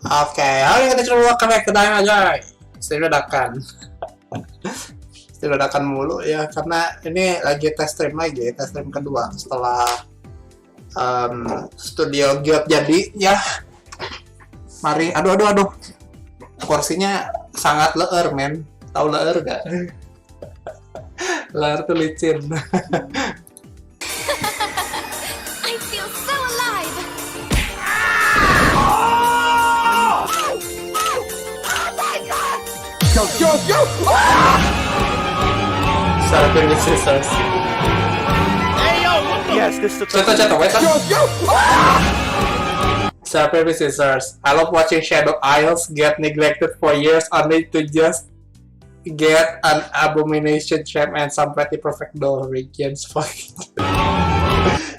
Oke, halo kita coba welcome back ke Dimohon. Dadakan. Dadakan mulu ya, karena ini lagi tes stream kedua setelah studio Guild jadi ya. Mari, aduh. Kursinya sangat leer, men. Tahu leer gak? Leer tuh licin. I feel so alive. Go! Celebrate with sisters. Hey yo! Yes, this looks like Jatuh, wait. Go! Celebrate with sisters. I love watching Shadow Isles get neglected for years only to just get an abomination champ and some pretty perfect doll regions.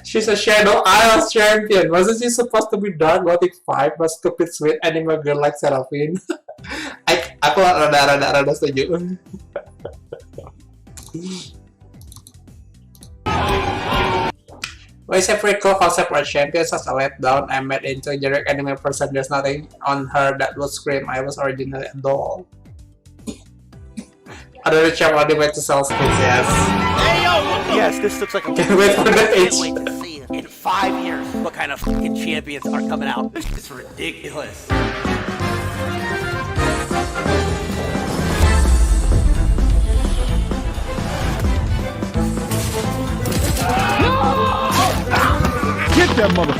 She's a Shadow Isles champion. Wasn't she supposed to be dark gothic 5 but stupid sweet animal girl like Seraphine? Aku rada setuju. Why is a pretty cool concept for a champion such a letdown and made into a generic anime person? There's nothing on her that would scream I was originally a doll. Other champ on the way to sell skins, yes. Hey yo! Yes, this looks like a Can't wait for the can't age. wait to see in 5 years what kind of fucking champions are coming out. This is ridiculous. Get that mother.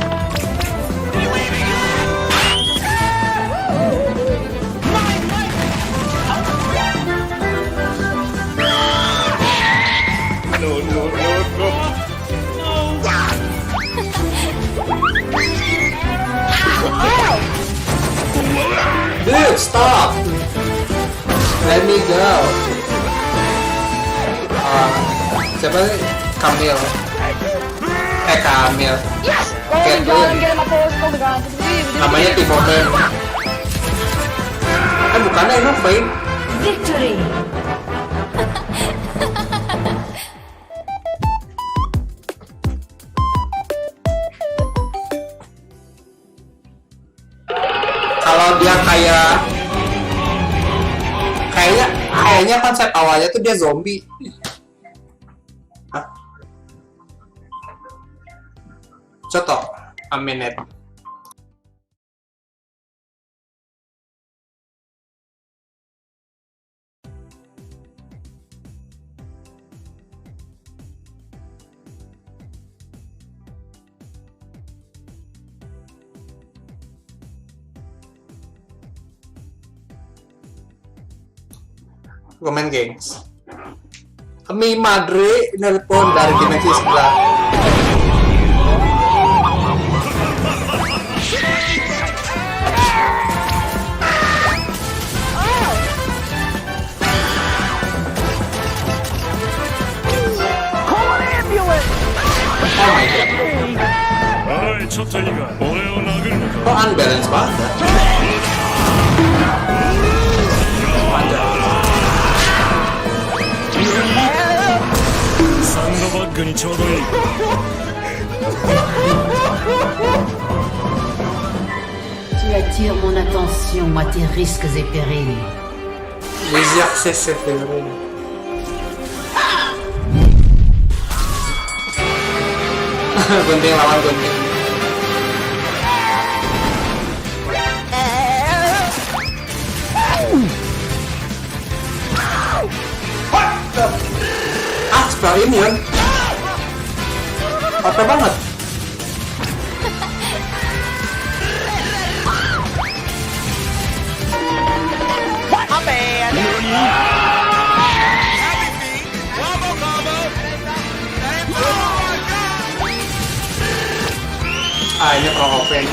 Dude, stop! Let me go. Siapa nih? Kamil. Kamil. Kathleen. Namanya Dimohon. Bukannya ini Fame. Victory. Kalau dia kayaknya konsep awalnya tuh dia zombie. Hah? Contoh, a minute. Komen gengs. Mi madre nelpon dari dimensi sebelah. Oh my god. Kok unbalance banget? Tu attires mon attention à tes risques et périls. Les exercices février. Gunting lawan gunting. Spell immune. Apa banget? Ini pro open.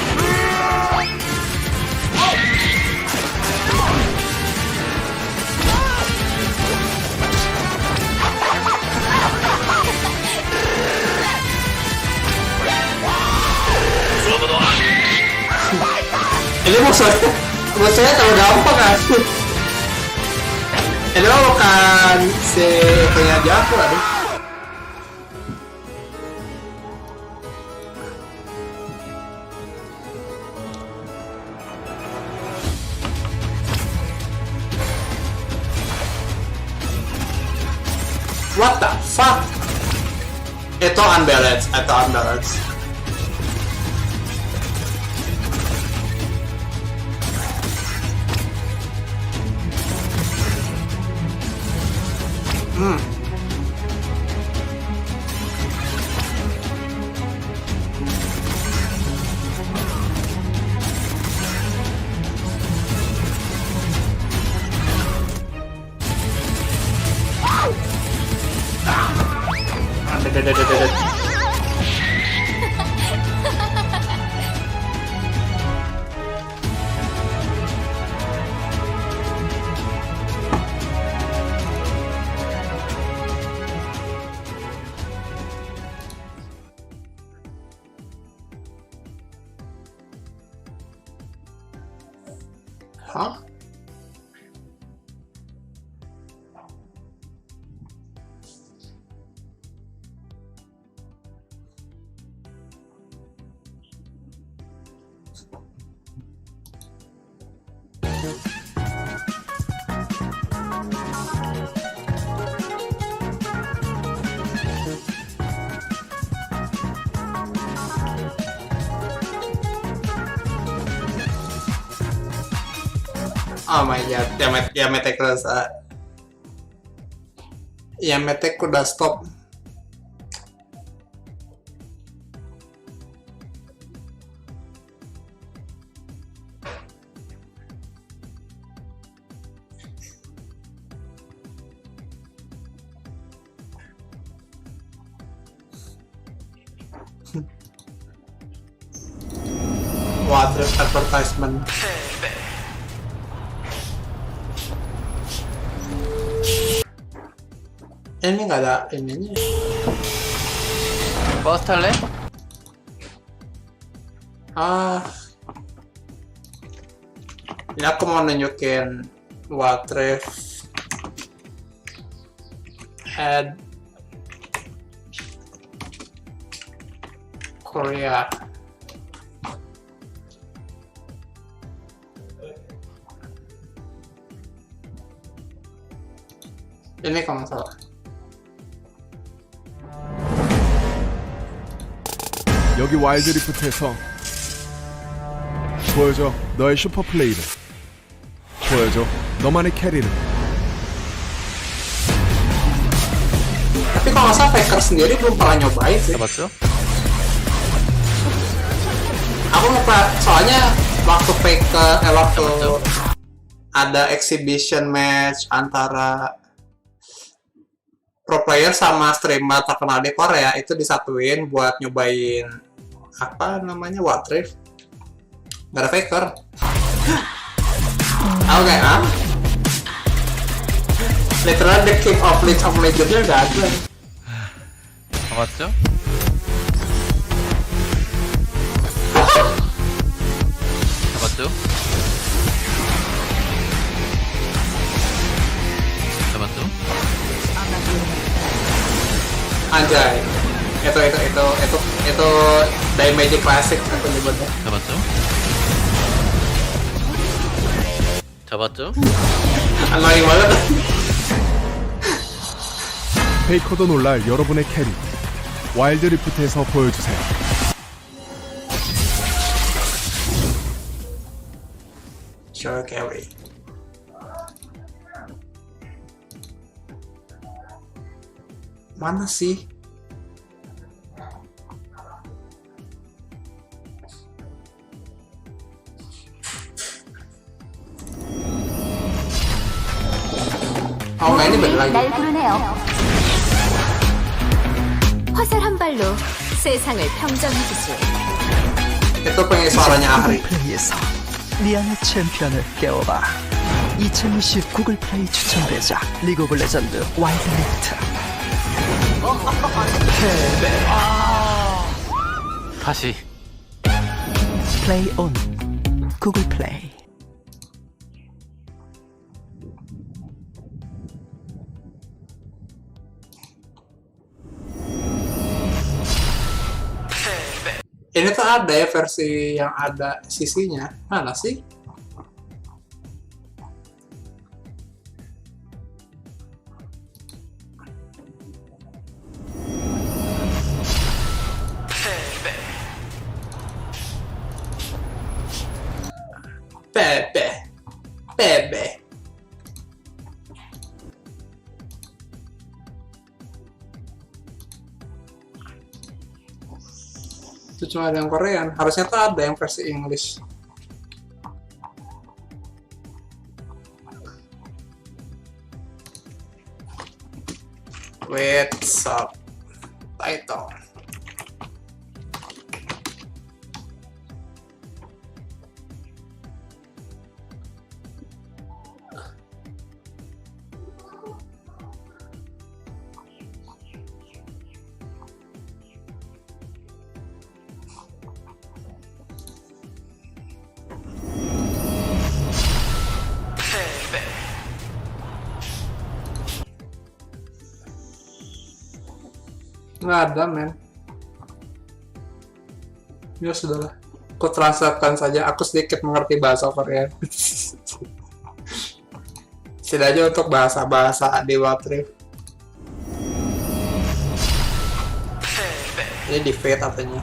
Ini musuhnya terlalu gampang kan? Ini mah bukan si punya jago, aduh. What the fuck? Itu unbalanced. Hah? Oh my god, Yametek rasa. Yametek udah stop. Water advertisement. Ini nggak ada ininya. 버스 탈래? Ini aku mau nunjukin Watref Ad Korea. Ini kalau nggak salah. 여기 와일드리프트에서 보여줘 너의 슈퍼 플레이를, 보여줘 너만의 캐리를. Tapi kalau nggak salah Faker sendiri belum pernah nyobain sih. 잡았죠? Aku lupa, soalnya waktu waktu ada exhibition match antara pro player sama streamer terkenal di Korea, itu disatuin buat nyobain apa namanya Watref. Gak ada Faker. Oke, literal the king of League of Legends-nya gak ada. 잡았죠? 잡았죠? 잡았죠? Anjay, itu Dai Classic aku nyebutnya. 잡았죠? 잡았죠? Annoying banget. 페이커도 놀랄 여러분의 캐리, 와일드리프트에서 보여주세요. Sure carry. Mana sih? Oh, nggak, ini bener lagi. 날 부르네요. 화살 한 발로 세상을 평정해주지. Itu pengen suaranya Ahri. 플레이에서 미안의 챔피언을 깨워봐. 2020 구글 플레이 추천 대작 리그 오브 레전드 와일드리프트. 다시 플레이 온 구글 플레이. Ini tuh ada ya versi yang ada sisinya. Mana sih? Itu cuma ada yang Korean. Harusnya tuh ada yang versi English. With subtitle. Nggak ada, men. Ya sudahlah. Aku translatekan saja. Aku sedikit mengerti bahasa Korea. Setidaknya untuk bahasa-bahasa di Watrif. Ini di fade artinya.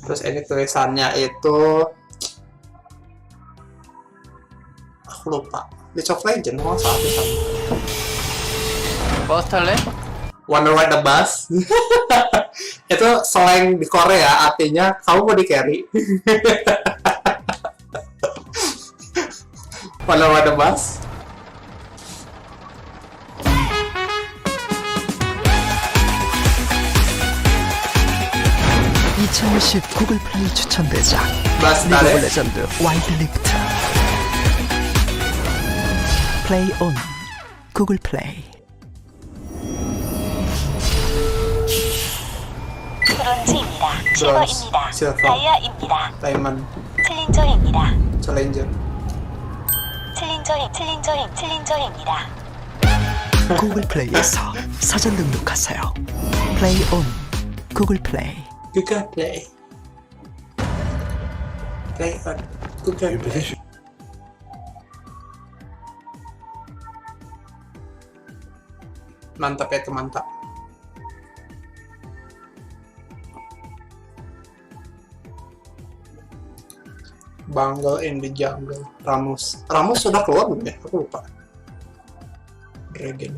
Terus ini tulisannya itu aku lupa. League of Legends, saat tulisannya. 버스 탈래? Wanna ride the bus? Itu slang di Korea, artinya kamu mau di carry. Wanna ride the bus? (2020) 구글 플레이 추천대작 Bus 리그 오브 tadi. 레전드 와일드 리프트. 플레이 온 구글 플레이. 브론즈입니다. Bronze, 실버입니다. silver, 다이아입니다. diamond, 챌린저입니다. challenger. 챌린저입니다. 구글 플레이에서 사전 등록하세요. 플레이 온 구글 플레이. Juga play. Play on. Juga play. Mantap ya, itu mantap. Bungle in the Jungle. Ramos sudah keluar belum ya? Aku lupa. Dragon.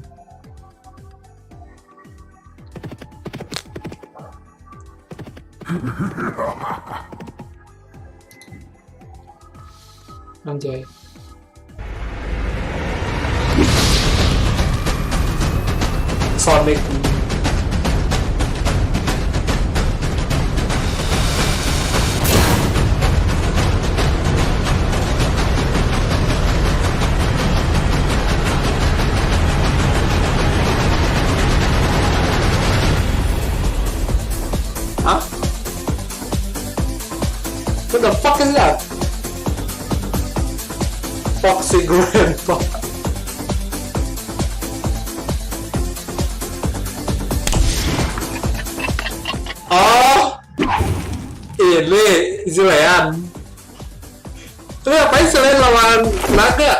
Anjay. Sonic. Huh? What the fuck is that? Foxy Grandpa. Oh, ini Selain. Tapi ngapain Selain lawan naga?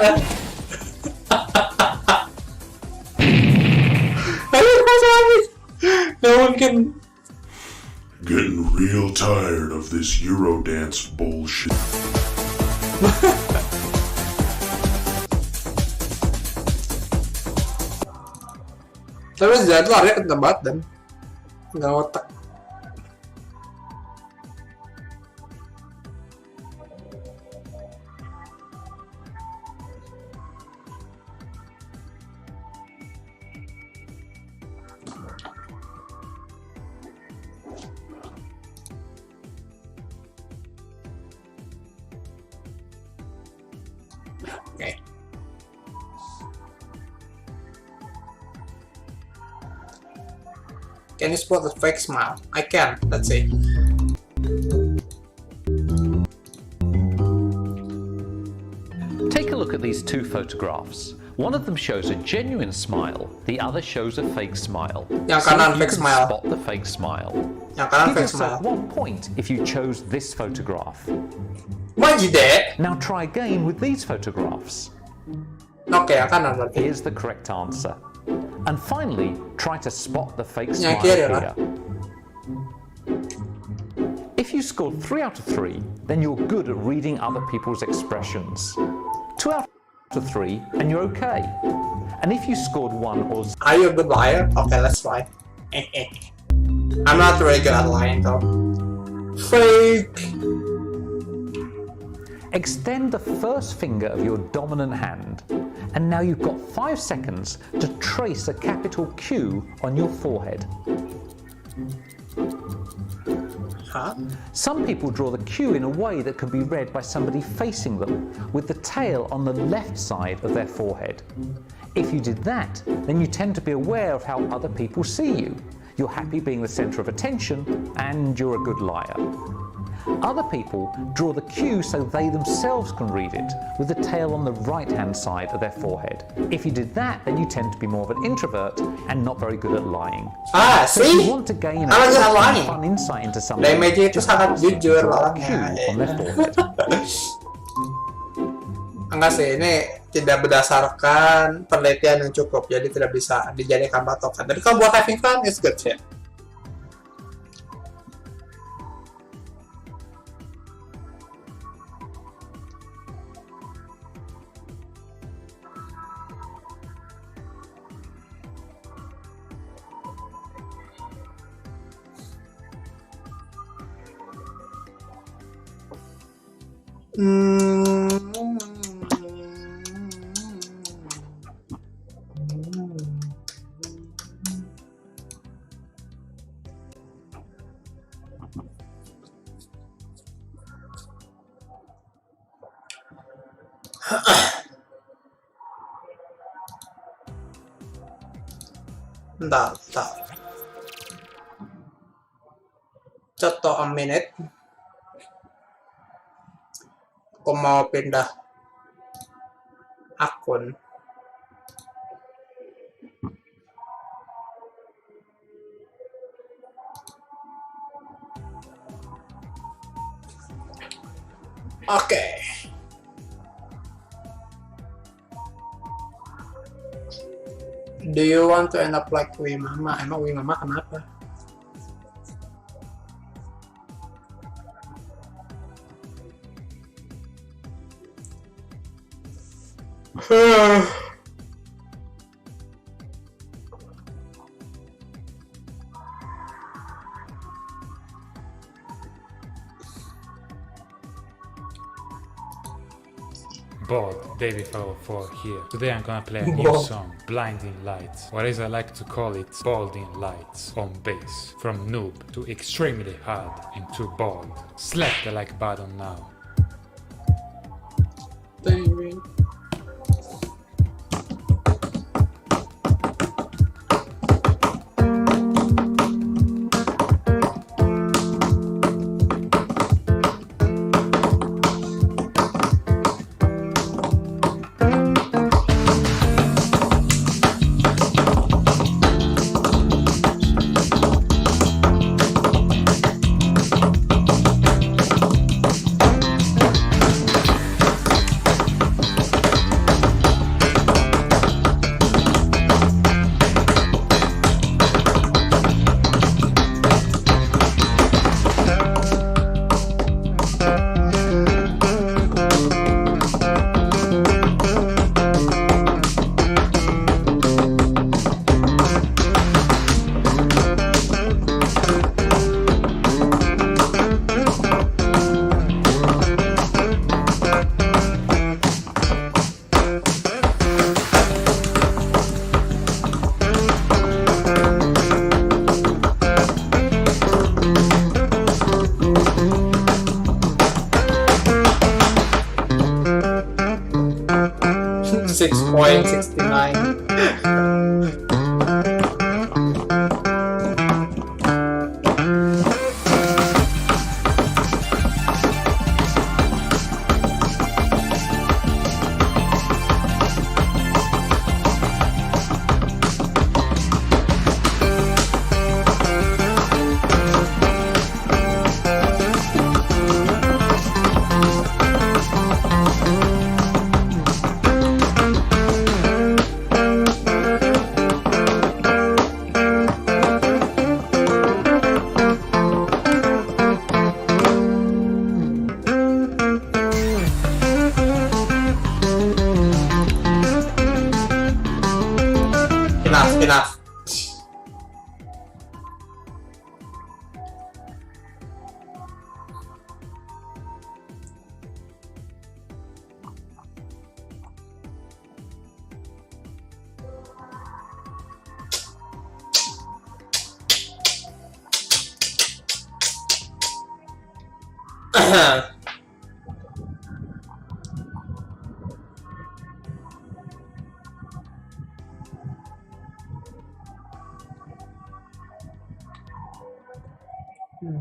Ayo, nggak mungkin. Getting real tired of this Eurodance bullshit. Tapi sejauh itu larinya kenceng banget dan nggak otak. Okay. Can you spot the fake smile? I can. Let's see. Take a look at these two photographs. One of them shows a genuine smile, the other shows a fake smile. Yang See kanan if you fake can smile. spot the fake smile. Yang kanan Give fake yourself smile. 1 point if you chose this photograph. Majide. Now try again with these photographs. Oke, yang kanan berarti. Here's the correct answer. And finally, try to spot the fake Yang smile kiri lah. here. If you scored 3 out of 3, then you're good at reading other people's expressions. 2 out of 3, and you're okay. And if you scored 1 or 0, Are you a good liar? Okay, let's try. I'm not very good at lying though. Fake. Extend the first finger of your dominant hand, and now you've got 5 seconds to trace a capital Q on your forehead. Huh? Some people draw the Q in a way that can be read by somebody facing them, with the tail on the left side of their forehead. If you did that, then you tend to be aware of how other people see you. You're happy being the center of attention, and you're a good liar. Other people draw the Q so they themselves can read it, with the tail on the right-hand side of their forehead. If you did that, then you tend to be more of an introvert and not very good at lying. Ah, So if you see? want to gain a I'm not lying. fun insight into something, Damage itu sangat jujur draw a orangnya. Q on their forehead. Enggak sih, ini tidak berdasarkan penelitian yang cukup, jadi tidak bisa dijadikan patokan. Tapi kalau buat having fun, it's good sih. Bentar. Just a minute. Aku mau pindah akun. Oke. Do you want to end up like Wimama? Emang Wimama kenapa? Bold, David Fellow 4 here. Today I'm gonna play a new song, Blinding Lights, or as I like to call it, Balding Lights, on bass. From noob to extremely hard into bald. Slap the like button now.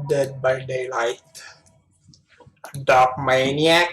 Dead by Daylight, Dark Maniac,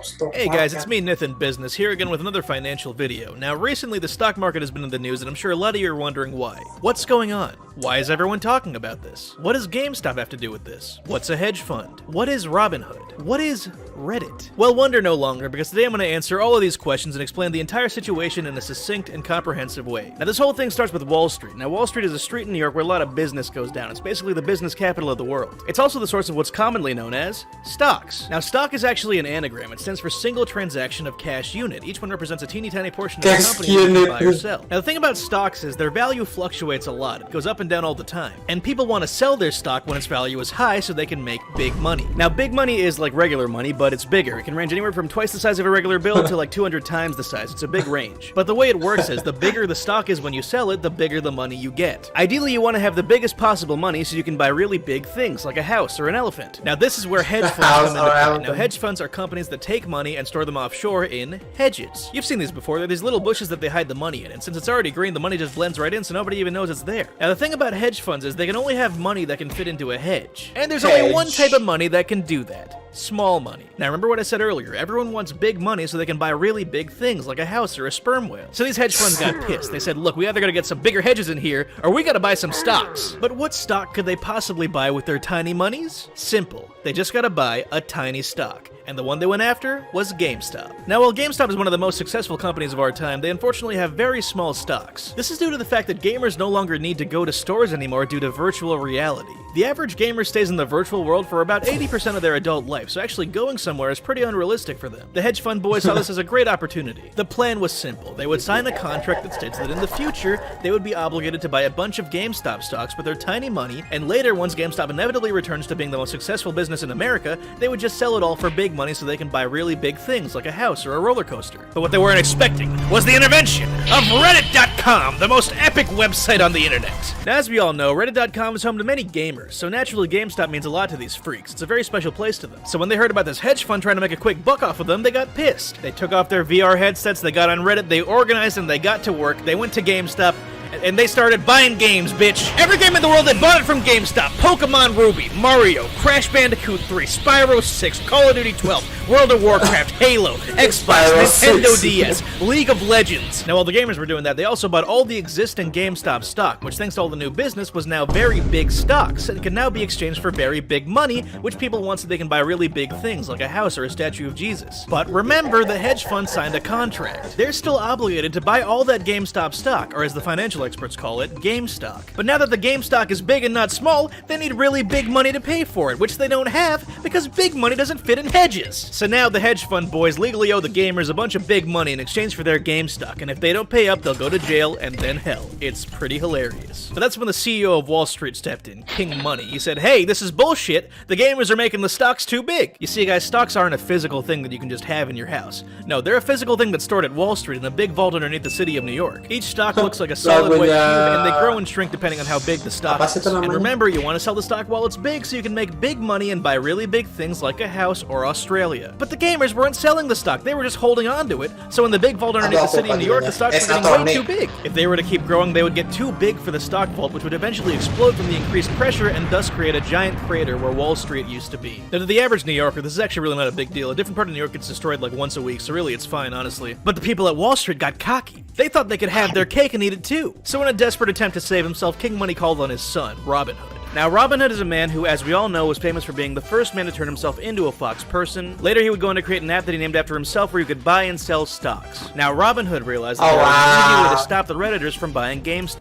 Stop. Hey guys, it's me, Nathan Business, here again with another financial video. Now recently the stock market has been in the news and I'm sure a lot of you are wondering why. What's going on? Why is everyone talking about this? What does GameStop have to do with this? What's a hedge fund? What is Robinhood? What is Reddit? Well, wonder no longer, because today I'm going to answer all of these questions and explain the entire situation in a succinct and comprehensive way. Now this whole thing starts with Wall Street. Now Wall Street is a street in New York where a lot of business goes down. It's basically the business capital of the world. It's also the source of what's commonly known as stocks. Now stock is actually an anagram. It stands for single transaction of cash unit. Each one represents a teeny tiny portion of the company you can buy or sell. Now the thing about stocks is their value fluctuates a lot. It goes up and down all the time. And people want to sell their stock when its value is high so they can make big money. Now big money is like regular money, but it's bigger. It can range anywhere from twice the size of a regular bill to like 200 times the size. It's a big range. But the way it works is the bigger the stock is when you sell it, the bigger the money you get. Ideally you want to have the biggest possible money so you can buy really big things like a house or an elephant. Now this is where hedge funds come into play. Now hedge funds are companies that take money and store them offshore in hedges. You've seen these before. They're these little bushes that they hide the money in, and since it's already green, the money just blends right in so nobody even knows it's there. Now the thing about hedge funds is they can only have money that can fit into a hedge. And there's only one type of money that can do that. Small money. Now remember what I said earlier, everyone wants big money so they can buy really big things like a house or a sperm whale. So these hedge funds got pissed. They said, look, we either gotta get some bigger hedges in here or we gotta buy some stocks. But what stock could they possibly buy with their tiny monies? Simple. They just gotta buy a tiny stock. And the one they went after was GameStop. Now while GameStop is one of the most successful companies of our time, they unfortunately have very small stocks. This is due to the fact that gamers no longer need to go to stores anymore due to virtual reality. The average gamer stays in the virtual world for about 80% of their adult life, so actually going somewhere is pretty unrealistic for them. The hedge fund boys saw this as a great opportunity. The plan was simple. They would sign a contract that states that in the future, they would be obligated to buy a bunch of GameStop stocks with their tiny money, and later, once GameStop inevitably returns to being the most successful business in America, they would just sell it all for big money so they can buy really big things like a house or a roller coaster. But what they weren't expecting was the intervention of Reddit.com, the most epic website on the internet. Now, as we all know, Reddit.com is home to many gamers, so naturally GameStop means a lot to these freaks. It's a very special place to them. So when they heard about this hedge fund trying to make a quick buck off of them, they got pissed. They took off their VR headsets, they got on Reddit, they organized, and they got to work. They went to GameStop, and they started buying games, bitch. Every game in the world, they bought it from GameStop. Pokemon Ruby, Mario, Crash Bandicoot 3, Spyro 6, Call of Duty 12, World of Warcraft, Halo, Xbox, Nintendo DS, League of Legends. Now, while the gamers were doing that, they also bought all the existing GameStop stock, which thanks to all the new business was now very big stocks, and can now be exchanged for very big money, which people want so they can buy really big things like a house or a statue of Jesus. But remember, the hedge fund signed a contract. They're still obligated to buy all that GameStop stock, or as the financial experts call it, GameStop. But now that the game stock is big and not small, they need really big money to pay for it, which they don't have because big money doesn't fit in hedges. So now the hedge fund boys legally owe the gamers a bunch of big money in exchange for their game stock, and if they don't pay up, they'll go to jail and then hell. It's pretty hilarious. But that's when the CEO of Wall Street stepped in, King Money. He said, hey, this is bullshit. The gamers are making the stocks too big. You see, guys, stocks aren't a physical thing that you can just have in your house. No, they're a physical thing that's stored at Wall Street in a big vault underneath the city of New York. Each stock looks like a solid white and they grow and shrink depending on how big the stock is. And remember, you want to sell the stock while it's big so you can make big money and buy really big things like a house or Australia. But the gamers weren't selling the stock, they were just holding on to it, so in the big vault underneath the city of New York, the stocks were getting way too big. If they were to keep growing, they would get too big for the stock vault, which would eventually explode from the increased pressure and thus create a giant crater where Wall Street used to be. Now to the average New Yorker, this is actually really not a big deal. A different part of New York gets destroyed like once a week, so really it's fine, honestly. But the people at Wall Street got cocky. They thought they could have their cake and eat it too. So in a desperate attempt to save himself, King Money called on his son, Robin Hood. Now, Robin Hood is a man who, as we all know, was famous for being the first man to turn himself into a fox person. Later, he would go on to create an app that he named after himself where you could buy and sell stocks. Now, Robin Hood realized that there was an easy way to stop the Redditors from buying games.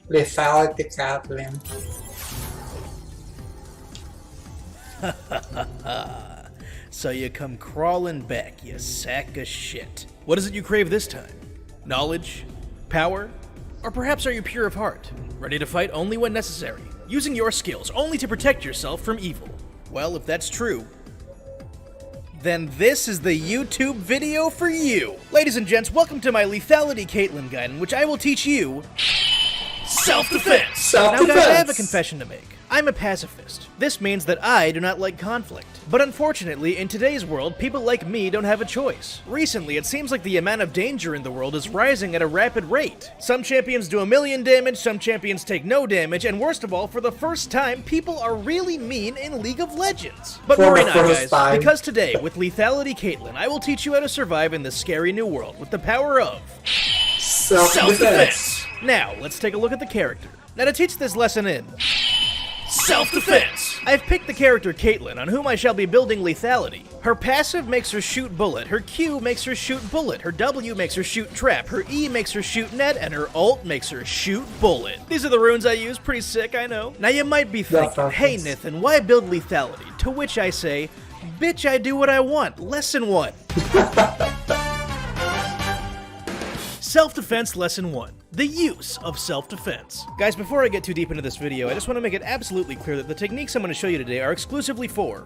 Lethality Kathleen. So you come crawling back, you sack of shit. What is it you crave this time? Knowledge? Power? Or perhaps are you pure of heart, ready to fight only when necessary, using your skills only to protect yourself from evil? Well, if that's true, then this is the YouTube video for you. Ladies and gents, welcome to my Lethality Caitlyn guide, in which I will teach you self-defense. Now guys, I have a confession to make. I'm a pacifist. This means that I do not like conflict. But unfortunately, in today's world, people like me don't have a choice. Recently, it seems like the amount of danger in the world is rising at a rapid rate. Some champions do 1,000,000 damage, some champions take no damage, and worst of all, for the first time, people are really mean in League of Legends. But worry not, guys, because today, with Lethality Caitlyn, I will teach you how to survive in this scary new world with the power of self-defense. Now, let's take a look at the character. Now, to teach this lesson in self-defense, I've picked the character Caitlyn, on whom I shall be building lethality. Her passive makes her shoot bullet, her Q makes her shoot bullet, her W makes her shoot trap, her E makes her shoot net, and her ult makes her shoot bullet. These are the runes I use, pretty sick, I know. Now you might be thinking, hey Nathan, why build lethality? To which I say, bitch, I do what I want. Lesson 1. Self-defense lesson 1. The use of self-defense. Guys, before I get too deep into this video, I just want to make it absolutely clear that the techniques I'm going to show you today are exclusively for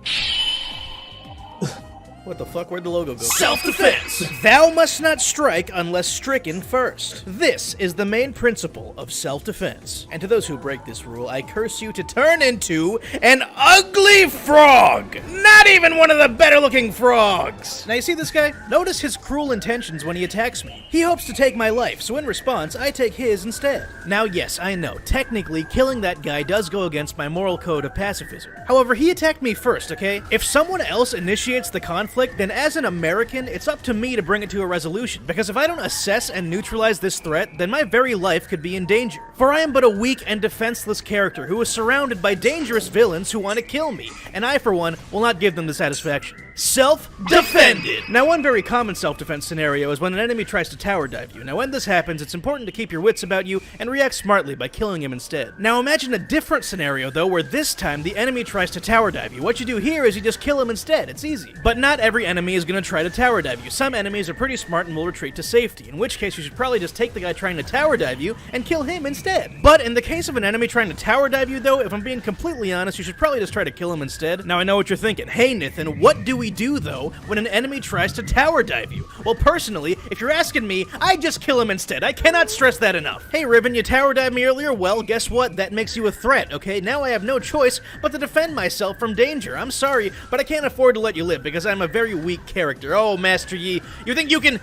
what the fuck? Where'd the logo go? Self-defense! Thou must not strike unless stricken first. This is the main principle of self-defense. And to those who break this rule, I curse you to turn into an ugly frog! Not even one of the better-looking frogs! Now you see this guy? Notice his cruel intentions when he attacks me. He hopes to take my life, so in response, I take his instead. Now yes, I know, technically, killing that guy does go against my moral code of pacifism. However, he attacked me first, okay? If someone else initiates the conflict, then as an American, it's up to me to bring it to a resolution, because if I don't assess and neutralize this threat, then my very life could be in danger. For I am but a weak and defenseless character who is surrounded by dangerous villains who want to kill me, and I, for one, will not give them the satisfaction. Self-defended! Now, one very common self-defense scenario is when an enemy tries to tower dive you. Now, when this happens, it's important to keep your wits about you and react smartly by killing him instead. Now, imagine a different scenario, though, where this time the enemy tries to tower dive you. What you do here is you just kill him instead. It's easy. But not every enemy is going to try to tower dive you. Some enemies are pretty smart and will retreat to safety, in which case you should probably just take the guy trying to tower dive you and kill him instead. But in the case of an enemy trying to tower dive you, though, if I'm being completely honest, you should probably just try to kill him instead. Now, I know what you're thinking. Hey, Nathan, what do we do, though, when an enemy tries to tower dive you? Well, personally, if you're asking me, I just kill him instead. I cannot stress that enough. Hey, Ribbon, you tower dived me earlier? Well, guess what? That makes you a threat, okay? Now I have no choice but to defend myself from danger. I'm sorry, but I can't afford to let you live because I'm a very weak character. Oh, Master Yi, you think you can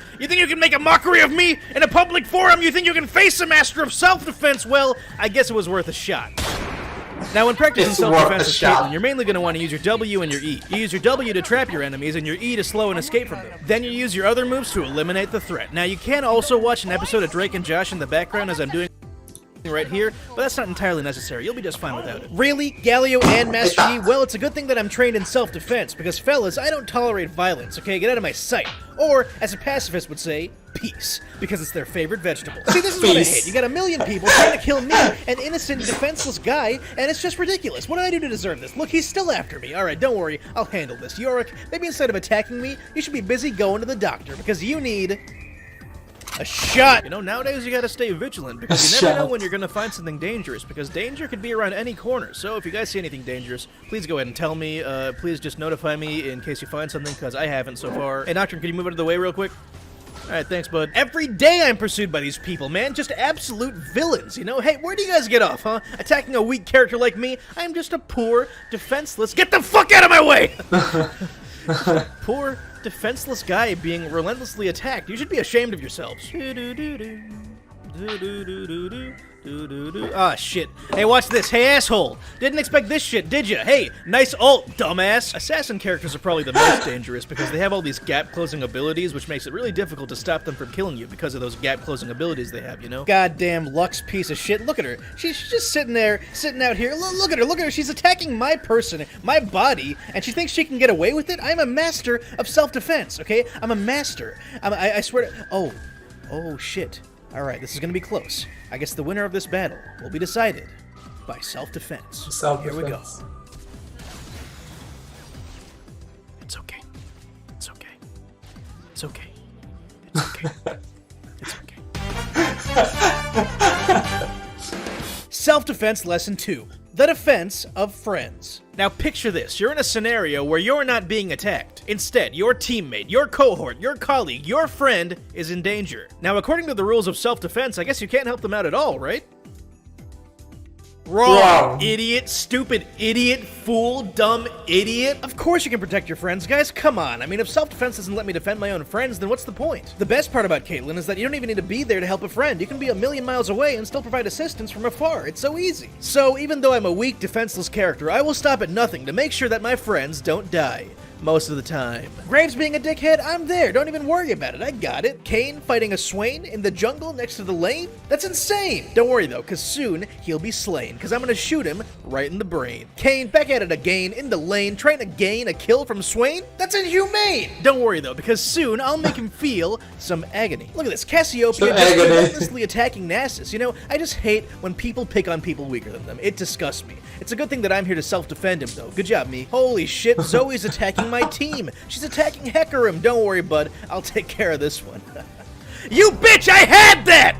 make a mockery of me in a public forum? You think you can face a master of self-defense? Well, I guess it was worth a shot. Now, when practicing self-defense with Caitlyn, you're mainly going to want to use your W and your E. You use your W to trap your enemies, and your E to slow and escape from them. Then you use your other moves to eliminate the threat. Now, you can also watch an episode of Drake and Josh in the background as I'm doing right here, but that's not entirely necessary. You'll be just fine without it. Really? Galio and Master Yi? Well, it's a good thing that I'm trained in self-defense, because fellas, I don't tolerate violence, okay? Get out of my sight. Or, as a pacifist would say, peace, because it's their favorite vegetable. See, this is what I hate. You got 1,000,000 people trying to kill me, an innocent, defenseless guy, and it's just ridiculous. What do I do to deserve this? Look, he's still after me. Alright, don't worry. I'll handle this. Yorick, maybe instead of attacking me, you should be busy going to the doctor, because you need a shot! You know, nowadays you gotta stay vigilant, because you never know when you're gonna find something dangerous, because danger could be around any corner. So if you guys see anything dangerous, please go ahead and tell me. Please just notify me in case you find something, because I haven't so far. Hey, Nocturne, can you move out of the way real quick? Alright, thanks, bud. Every day I'm pursued by these people, man. Just absolute villains, you know? Hey, where do you guys get off, huh? Attacking a weak character like me? I'm just a poor, defenseless— Get the fuck out of my way! Poor, defenseless guy being relentlessly attacked. You should be ashamed of yourselves. Ah, shit. Hey, watch this. Hey, asshole. Didn't expect this shit, did ya? Hey, nice ult, dumbass. Assassin characters are probably the most dangerous because they have all these gap-closing abilities, which makes it really difficult to stop them from killing you because of those gap-closing abilities they have, you know? Goddamn Lux piece of shit. Look at her. She's just sitting there, sitting out here. Look at her. Look at her. She's attacking my person, my body, and she thinks she can get away with it? I'm a master of self-defense, okay? I'm a master. I swear to— Oh, shit. Alright, this is gonna be close. I guess the winner of this battle will be decided by self-defense. Here we go. It's okay. okay. It's okay. Self-defense lesson 2. The defense of friends. Now picture this, you're in a scenario where you're not being attacked. Instead, your teammate, your cohort, your colleague, your friend is in danger. Now according to the rules of self-defense, I guess you can't help them out at all, right? Wrong. Idiot, stupid idiot, fool, dumb idiot. Of course you can protect your friends, guys, come on. I mean, if self-defense doesn't let me defend my own friends, then what's the point? The best part about Caitlyn is that you don't even need to be there to help a friend. You can be a million miles away and still provide assistance from afar. It's so easy. So even though I'm a weak, defenseless character, I will stop at nothing to make sure that my friends don't die. Most of the time. Graves being a dickhead, I'm there. Don't even worry about it. I got it. Kane fighting a swain in the jungle next to the lane? That's insane. Don't worry though, because soon he'll be slain, because I'm going to shoot him right in the brain. Kane back at it again in the lane, trying to gain a kill from Swain? That's inhumane. Don't worry though, because soon I'll make him feel some agony. Look at this. Cassiopeia just relentlessly attacking Nasus. You know, I just hate when people pick on people weaker than them. It disgusts me. It's a good thing that I'm here to self-defend him though. Good job, me. Holy shit, Zoe's attacking my team. She's attacking Hecarim. Don't worry, bud. I'll take care of this one. You bitch! I had that!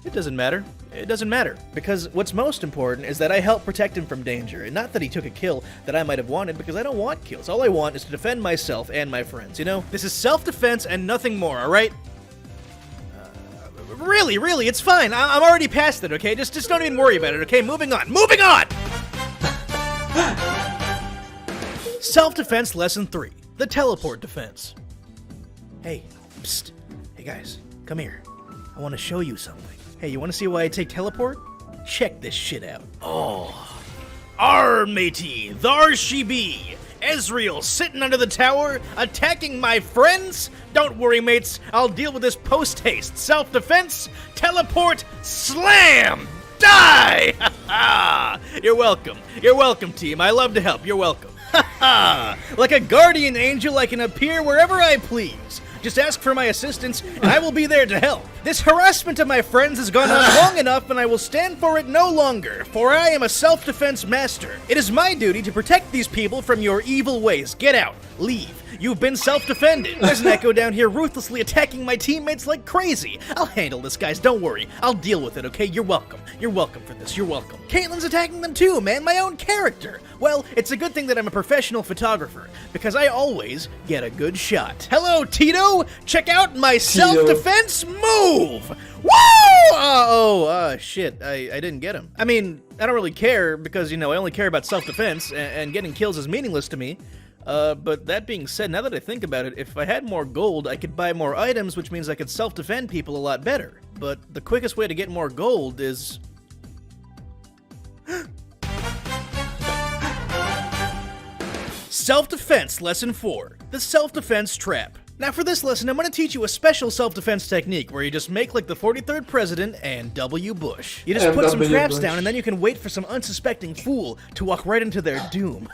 It doesn't matter. It doesn't matter. Because what's most important is that I help protect him from danger, and not that he took a kill that I might have wanted, because I don't want kills. All I want is to defend myself and my friends, you know? This is self-defense and nothing more, alright? Really, it's fine. I'm already past it, okay? Just don't even worry about it, okay? Moving on. Moving on! Self-defense lesson 3. The teleport defense. Hey, psst. Hey guys, come here. I want to show you something. Hey, you want to see why I take teleport? Check this shit out. Oh. Arr, matey, thar she be. Ezreal sitting under the tower, attacking my friends? Don't worry, mates. I'll deal with this post-haste. Self-defense, teleport, slam! Die! You're welcome. You're welcome, team. I love to help. You're welcome. Like a guardian angel, I can appear wherever I please. Just ask for my assistance, and I will be there to help. This harassment of my friends has gone on long enough, and I will stand for it no longer, for I am a self-defense master. It is my duty to protect these people from your evil ways. Get out. Leave. You've been self-defended. There's an Echo down here ruthlessly attacking my teammates like crazy. I'll handle this, guys. Don't worry. I'll deal with it, okay? You're welcome. You're welcome for this. You're welcome. Caitlyn's attacking them too, man. My own character. Well, it's a good thing that I'm a professional photographer, because I always get a good shot. Hello, Tito! Check out my self-defense move! Woo! Shit. I didn't get him. I mean, I don't really care, because, you know, I only care about self-defense, and getting kills is meaningless to me. But that being said, now that I think about it, if I had more gold, I could buy more items, which means I could self-defend people a lot better. But the quickest way to get more gold is... Self-defense lesson 4. The self-defense trap. Now for this lesson, I'm going to teach you a special self-defense technique where you just make like the 43rd president and W. Bush. You just put some traps down and then you can wait for some unsuspecting fool to walk right into their doom.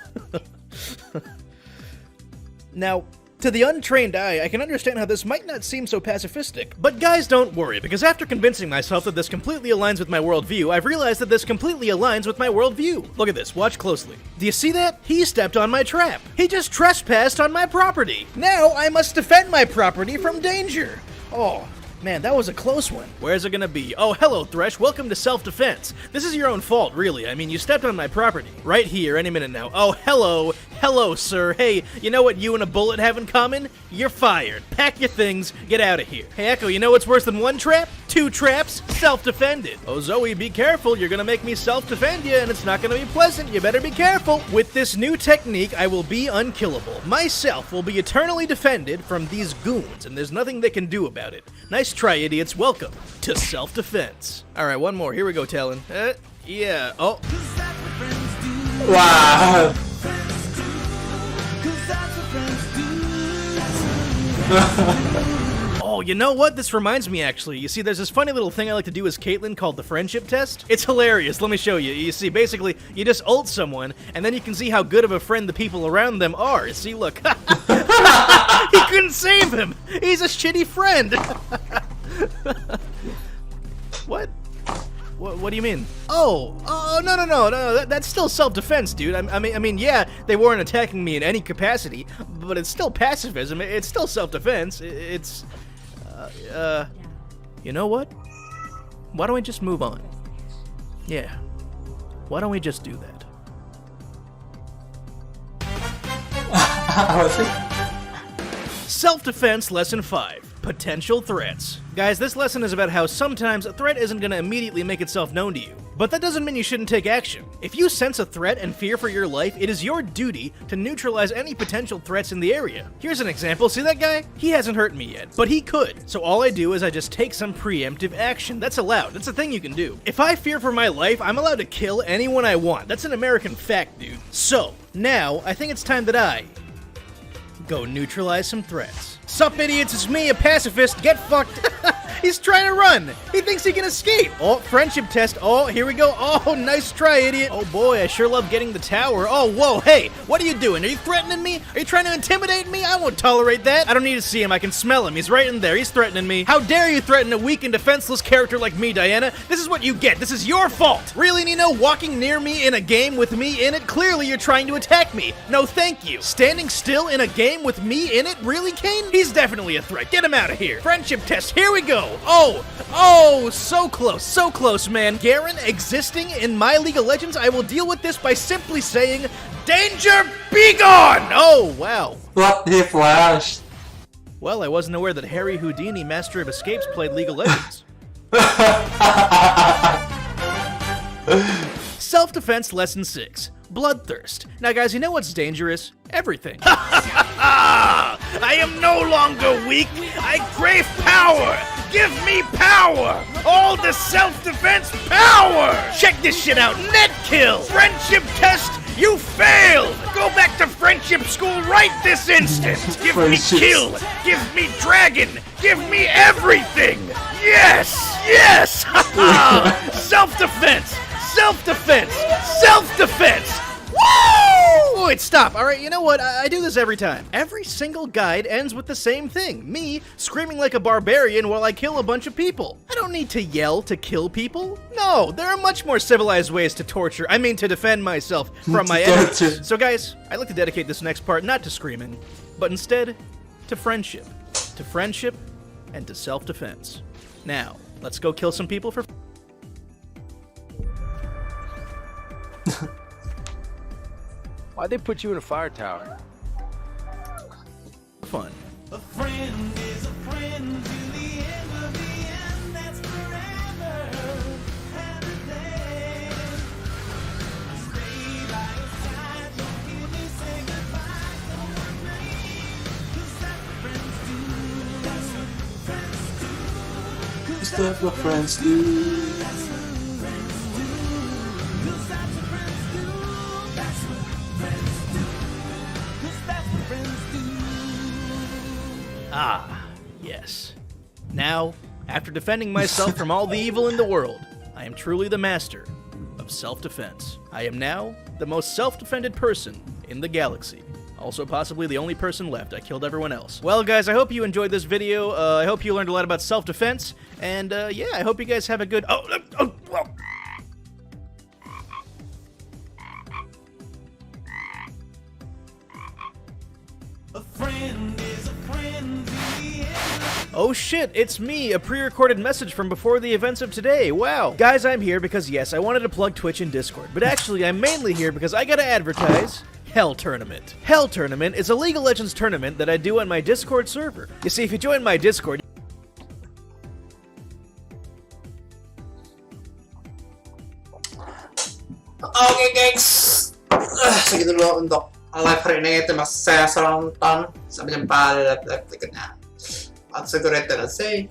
Now, to the untrained eye, I can understand how this might not seem so pacifistic. But guys, don't worry, because after convincing myself that this completely aligns with my worldview, I've realized that this completely aligns with my worldview. Look at this, watch closely. Do you see that? He stepped on my trap. He just trespassed on my property. Now I must defend my property from danger. Oh, man, that was a close one. Where's it gonna be? Oh, hello, Thresh. Welcome to self-defense. This is your own fault, really. I mean, you stepped on my property. Right here, any minute now. Oh, hello. Hello, sir. Hey, you know what you and a bullet have in common? You're fired. Pack your things. Get out of here. Hey, Echo, you know what's worse than one trap? 2 traps. Self-defended. Oh, Zoe, be careful. You're gonna make me self-defend you, and it's not gonna be pleasant. You better be careful. With this new technique, I will be unkillable. Myself will be eternally defended from these goons, and there's nothing they can do about it. Nice try, idiots. Welcome to self-defense. Alright, one more. Here we go, Talon. Yeah. Oh. Wow. Oh, you know what? This reminds me, actually. You see, there's this funny little thing I like to do as Caitlyn called the friendship test. It's hilarious. Let me show you. You see, basically, you just ult someone, and then you can see how good of a friend the people around them are. See, look. He couldn't save him. He's a shitty friend. What? What do you mean? Oh, no. That's still self-defense, dude. I mean, yeah, they weren't attacking me in any capacity, but it's still pacifism. It's still self-defense. It's, you know what? Why don't we just move on? Yeah. Why don't we just do that? Self-defense lesson 5. Potential threats. Guys, this lesson is about how sometimes a threat isn't going to immediately make itself known to you. But that doesn't mean you shouldn't take action. If you sense a threat and fear for your life, it is your duty to neutralize any potential threats in the area. Here's an example. See that guy? He hasn't hurt me yet, but he could. So all I do is I just take some preemptive action. That's allowed. That's a thing you can do. If I fear for my life, I'm allowed to kill anyone I want. That's an American fact, dude. So, now, I think it's time that I go neutralize some threats. Sup, idiots, it's me, a pacifist. Get fucked. He's trying to run. He thinks he can escape. Oh, friendship test. Oh, here we go. Oh, nice try, idiot. Oh boy, I sure love getting the tower. Oh, whoa, hey, what are you doing? Are you threatening me? Are you trying to intimidate me? I won't tolerate that. I don't need to see him. I can smell him. He's right in there. He's threatening me. How dare you threaten a weak and defenseless character like me, Diana? This is what you get. This is your fault. Really, Nino? Walking near me in a game with me in it? Clearly you're trying to attack me. No, thank you. Standing still in a game with me in it? Really, Kane? He's definitely a threat. Get him out of here. Friendship test. Here we go. Oh, so close, man. Garen existing in my League of Legends, I will deal with this by simply saying, danger, be gone! Oh, wow. What the flash? Well, I wasn't aware that Harry Houdini, Master of Escapes, played League of Legends. Self-defense lesson 6. Bloodthirst. Now guys, you know what's dangerous? Everything. I am no longer weak. I crave power. Give me power. All the self-defense power. Check this shit out. Net kill. Friendship test. You failed. Go back to friendship school right this instant. Give me kill. Give me dragon. Give me everything. Yes. Self-defense. Self-defense! Self-defense! Woo! Wait, stop. Alright, you know what? I do this every time. Every single guide ends with the same thing. Me screaming like a barbarian while I kill a bunch of people. I don't need to yell to kill people. No, there are much more civilized ways to to defend myself from my enemies. So guys, I'd like to dedicate this next part not to screaming, but instead to friendship. To friendship and to self-defense. Now, let's go kill some people for Why'd they put you in a fire tower? Fun. A friend is a friend to the end of the end. That's forever and a day. Stay by your side. Don't hear me say goodbye. Don't remain. 'Cause that's what friends do. That's what friends do. 'Cause that's what friends do. Ah, yes. Now, after defending myself from all the evil in the world, I am truly the master of self-defense. I am now the most self-defended person in the galaxy. Also possibly the only person left. I killed everyone else. Well, guys, I hope you enjoyed this video. I hope you learned a lot about self-defense. And, yeah, I hope you guys have a good... A friend is a friend to the end. Oh shit, it's me, a pre-recorded message from before the events of today. Wow. Guys, I'm here because, yes, I wanted to plug Twitch and Discord, but actually I'm mainly here because I gotta advertise Hell Tournament. Hell Tournament is a League of Legends tournament that I do on my Discord server. You see, if you join my Discord... Oke guys, segitu dulu untuk live hari ini. Terima kasih sudah nonton. Sampai jumpa di live berikutnya. Atsukurete nasei.